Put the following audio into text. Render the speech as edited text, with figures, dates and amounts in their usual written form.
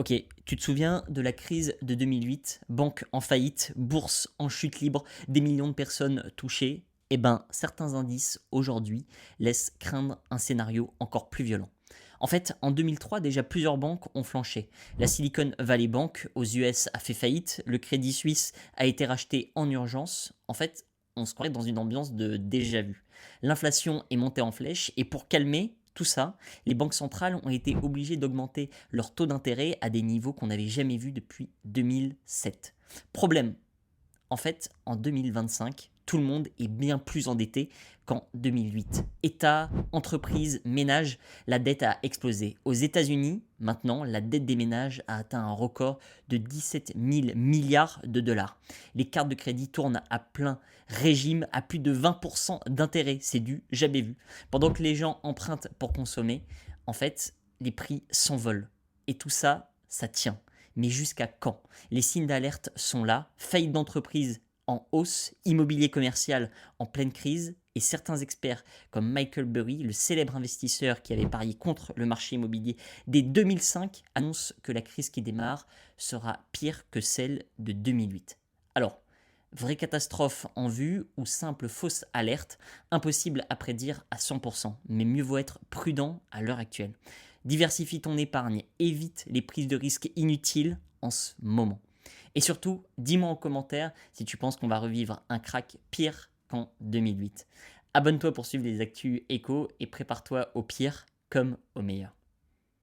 Ok, tu te souviens de la crise de 2008, banque en faillite, bourse en chute libre, des millions de personnes touchées? Eh ben, certains indices aujourd'hui laissent craindre un scénario encore plus violent. En fait, en 2003, déjà plusieurs banques ont flanché. La Silicon Valley Bank aux US a fait faillite, le Crédit Suisse a été racheté en urgence. En fait, on se croirait dans une ambiance de déjà vu. L'inflation est montée en flèche et pour calmer tout ça, les banques centrales ont été obligées d'augmenter leur taux d'intérêt à des niveaux qu'on n'avait jamais vus depuis 2007. Problème, en fait, en 2025, tout le monde est bien plus endetté qu'en 2008. État, entreprise, ménage, la dette a explosé. Aux États-Unis, maintenant, la dette des ménages a atteint un record de 17 000 milliards de dollars. Les cartes de crédit tournent à plein régime à plus de 20% d'intérêt. C'est du jamais vu. Pendant que les gens empruntent pour consommer, en fait, les prix s'envolent. Et tout ça, ça tient. Mais jusqu'à quand? Les signes d'alerte sont là, faillite d'entreprise en hausse, immobilier commercial en pleine crise, et certains experts comme Michael Burry, le célèbre investisseur qui avait parié contre le marché immobilier dès 2005, annoncent que la crise qui démarre sera pire que celle de 2008. Alors, vraie catastrophe en vue ou simple fausse alerte, impossible à prédire à 100%, mais mieux vaut être prudent à l'heure actuelle. Diversifie ton épargne, évite les prises de risques inutiles en ce moment. Et surtout, dis-moi en commentaire si tu penses qu'on va revivre un crack pire qu'en 2008. Abonne-toi pour suivre les actus échos et prépare-toi au pire comme au meilleur.